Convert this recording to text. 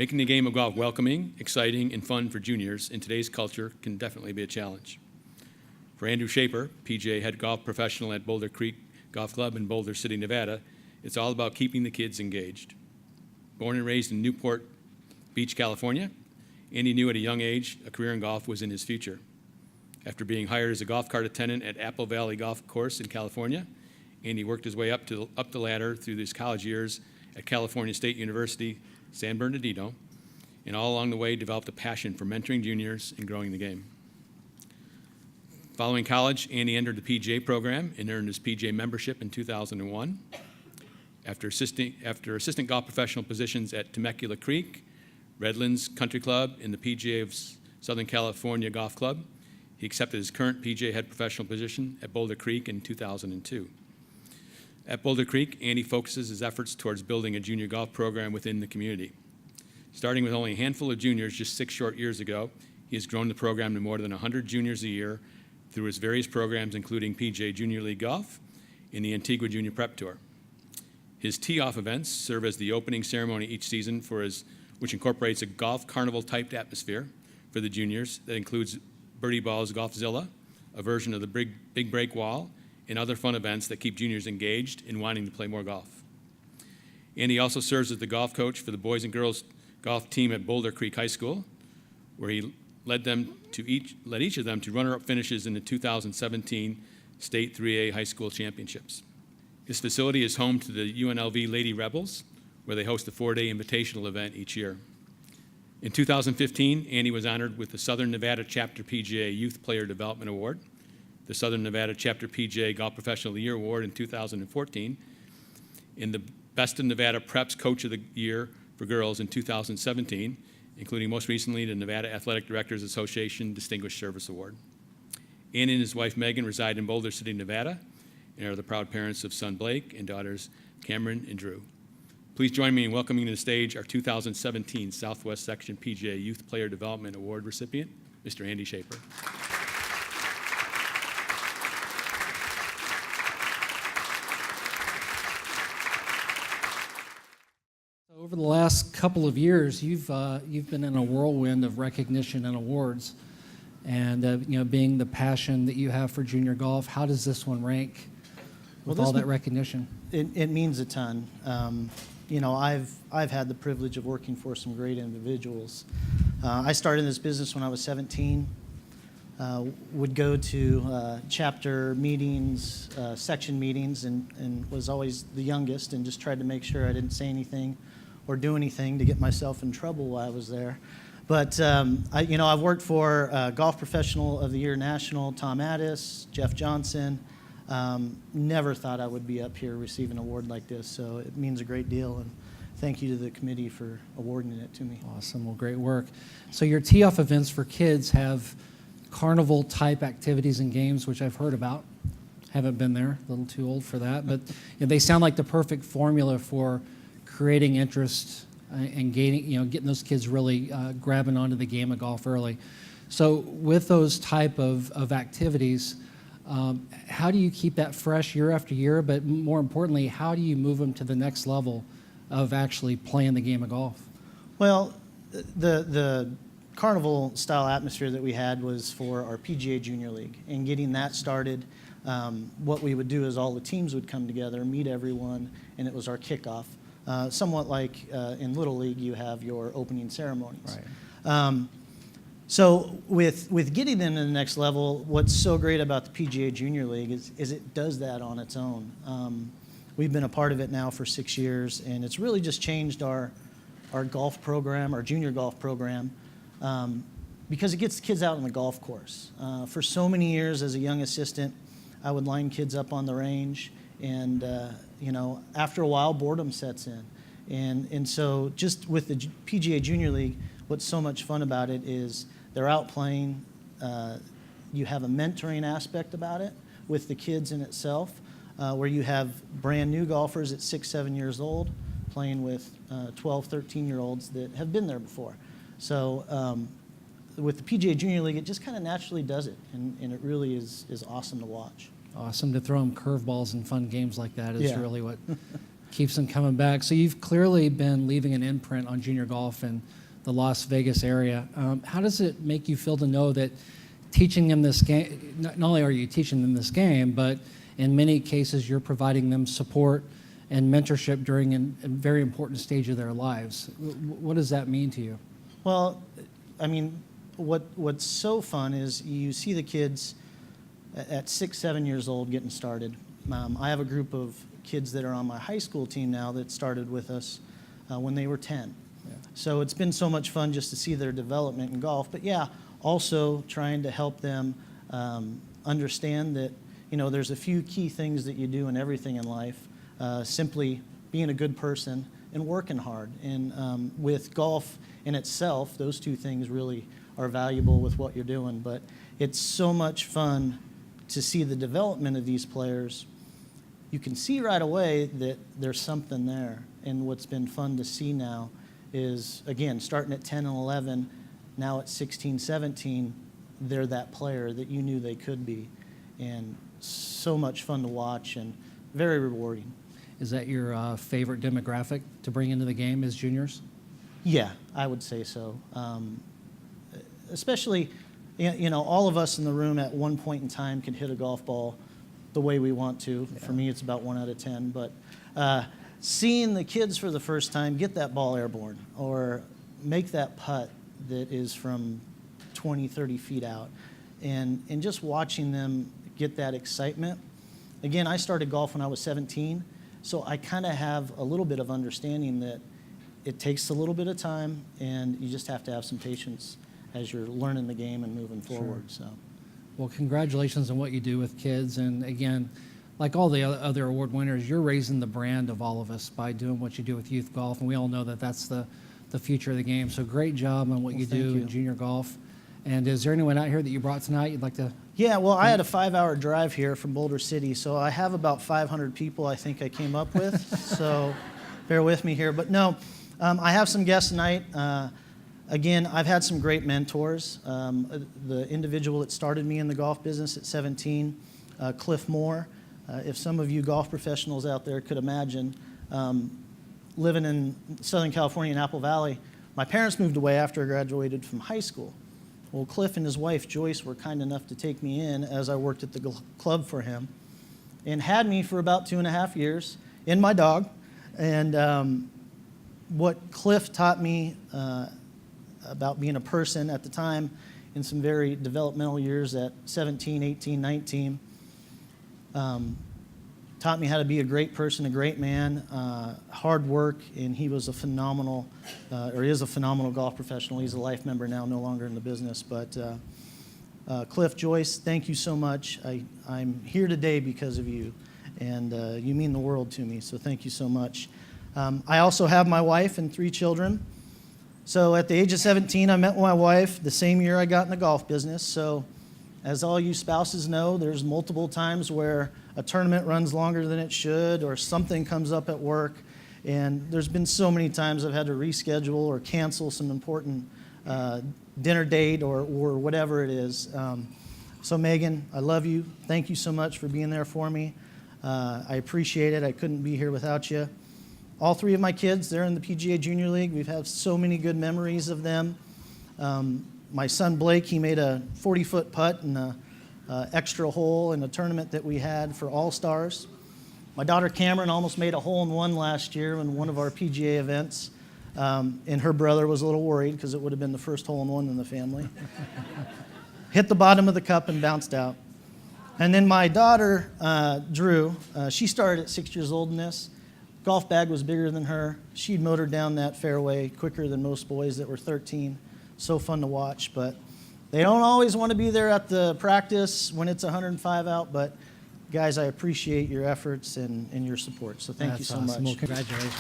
Making the game of golf welcoming, exciting, and fun for juniors in today's culture can definitely be a challenge. For Andrew Schaper, PGA head golf professional at Boulder Creek Golf Club in Boulder City, Nevada, it's all about keeping the kids engaged. Born and raised in Newport Beach, California, Andy knew at a young age a career in golf was in his future. After being hired as a golf cart attendant at Apple Valley Golf Course in California, Andy worked his way up the ladder through his college years at California State University, San Bernardino, and all along the way developed a passion for mentoring juniors and growing the game. Following college, Andy entered the PGA program and earned his PGA membership in 2001. After assistant golf professional positions at Temecula Creek, Redlands Country Club, and the PGA of Southern California Golf Club, he accepted his current PGA head professional position at Boulder Creek in 2002. At Boulder Creek, Andy focuses his efforts towards building a junior golf program within the community. Starting with only a handful of juniors just 6 short years ago, he has grown the program to more than 100 juniors a year through his various programs, including PGA Junior League Golf and the Antigua Junior Prep Tour. His tee-off events serve as the opening ceremony each season which incorporates a golf carnival-typed atmosphere for the juniors that includes Birdie Ball's Golfzilla, a version of the Big Break Wall, and other fun events that keep juniors engaged and wanting to play more golf. Andy also serves as the golf coach for the boys and girls golf team at Boulder Creek High School, where he led each of them to runner-up finishes in the 2017 State 3A High School Championships. His facility is home to the UNLV Lady Rebels, where they host a 4-day invitational event each year. In 2015, Andy was honored with the Southern Nevada Chapter PGA Youth Player Development Award, the Southern Nevada Chapter PGA Golf Professional of the Year Award in 2014, and the Best of Nevada Preps Coach of the Year for Girls in 2017, including most recently the Nevada Athletic Directors Association Distinguished Service Award. Andy and his wife Megan reside in Boulder City, Nevada, and are the proud parents of son Blake and daughters Cameron and Drew. Please join me in welcoming to the stage our 2017 Southwest Section PGA Youth Player Development Award recipient, Mr. Andy Schaper. Over the last couple of years, you've been in a whirlwind of recognition and awards, and being the passion that you have for junior golf, how does this one rank with all that recognition? It means a ton. I've had the privilege of working for some great individuals. I started in this business when I was 17. Would go to chapter meetings, section meetings, and was always the youngest, and just tried to make sure I didn't say anything or do anything to get myself in trouble while I was there. But I've worked for Golf Professional of the Year National, Tom Addis, Jeff Johnson. Never thought I would be up here receiving an award like this, so it means a great deal, and thank you to the committee for awarding it to me. Awesome. Well, great work. So your tee-off events for kids have carnival-type activities and games, which I've heard about. Haven't been there, a little too old for that, but they sound like the perfect formula for creating interest and getting those kids really grabbing onto the game of golf early. So with those type of activities, how do you keep that fresh year after year, but more importantly, how do you move them to the next level of actually playing the game of golf? Well, the carnival style atmosphere that we had was for our PGA Junior League, and getting that started, what we would do is all the teams would come together, meet everyone, and it was our kickoff. Somewhat like in Little League, you have your opening ceremonies. Right. So with getting them to the next level, what's so great about the PGA Junior League is it does that on its own. We've been a part of it now for 6 years, and it's really just changed our golf program, our junior golf program, because it gets the kids out on the golf course. For so many years as a young assistant, I would line kids up on the range, and after a while, boredom sets in. And so just with the PGA Junior League, what's so much fun about it is they're out playing. You have a mentoring aspect about it with the kids in itself, where you have brand new golfers at 6, 7 years old playing with 12, 13-year-olds that have been there before. So with the PGA Junior League, it just kind of naturally does it, and it really is awesome to watch. Awesome to throw them curveballs and fun games like that is really what keeps them coming back. So you've clearly been leaving an imprint on junior golf in the Las Vegas area. How does it make you feel to know that teaching them this game, not only are you teaching them this game, but in many cases you're providing them support and mentorship during a very important stage of their lives? What does that mean to you? Well, I mean, what's so fun is you see the kids at 6, 7 years old getting started. I have a group of kids that are on my high school team now that started with us when they were 10. Yeah. So it's been so much fun just to see their development in golf. But yeah, also trying to help them understand that, you know, there's a few key things that you do in everything in life. Simply being a good person and working hard. And with golf in itself, those two things really are valuable with what you're doing. But it's so much fun to see the development of these players. You can see right away that there's something there. And what's been fun to see now is, again, starting at 10 and 11, now at 16, 17, they're that player that you knew they could be. And so much fun to watch and very rewarding. Is that your favorite demographic to bring into the game as juniors? Yeah, I would say so. Especially, you know, all of us in the room at one point in time can hit a golf ball the way we want to. Yeah. For me, it's about 1 out of 10. But seeing the kids for the first time get that ball airborne or make that putt that is from 20, 30 feet out, and just watching them get that excitement. Again, I started golf when I was 17. So I kind of have a little bit of understanding that it takes a little bit of time, and you just have to have some patience as you're learning the game and moving forward. Sure. So, well, congratulations on what you do with kids. And again, like all the other award winners, you're raising the brand of all of us by doing what you do with youth golf, and we all know that that's the future of the game. So great job on what you do in junior golf. And is there anyone out here that you brought tonight you'd like to? Yeah, well, I had a 5-hour drive here from Boulder City, so I have about 500 people I think I came up with, so bear with me here. But no, I have some guests tonight. Again, I've had some great mentors. The individual that started me in the golf business at 17, Cliff Moore. If some of you golf professionals out there could imagine, living in Southern California in Apple Valley, my parents moved away after I graduated from high school. Well, Cliff and his wife, Joyce, were kind enough to take me in as I worked at the club for him and had me for about 2.5 years in my dog. And what Cliff taught me about being a person at the time in some very developmental years at 17, 18, 19, taught me how to be a great person, a great man, hard work, and he was a phenomenal, or is a phenomenal golf professional. He's a life member now, no longer in the business. But Cliff, Joyce, thank you so much. I'm here today because of you, and you mean the world to me, so thank you so much. I also have my wife and 3 children. So at the age of 17, I met my wife the same year I got in the golf business. So as all you spouses know, there's multiple times where a tournament runs longer than it should or something comes up at work. And there's been so many times I've had to reschedule or cancel some important dinner date or whatever it is. So Megan, I love you. Thank you so much for being there for me. I appreciate it. I couldn't be here without you. All 3 of my kids, they're in the PGA Junior League. We've had so many good memories of them. My son Blake, he made a 40-foot putt in an extra hole in a tournament that we had for All-Stars. My daughter Cameron almost made a hole-in-one last year in one of our PGA events, and her brother was a little worried because it would have been the first hole-in-one in the family. Hit the bottom of the cup and bounced out. And then my daughter, Drew, she started at 6 years old in this. Golf bag was bigger than her. She'd motored down that fairway quicker than most boys that were 13. So fun to watch, but they don't always want to be there at the practice when it's 105 out. But guys, I appreciate your efforts and your support. So thank you so much. Well, congratulations.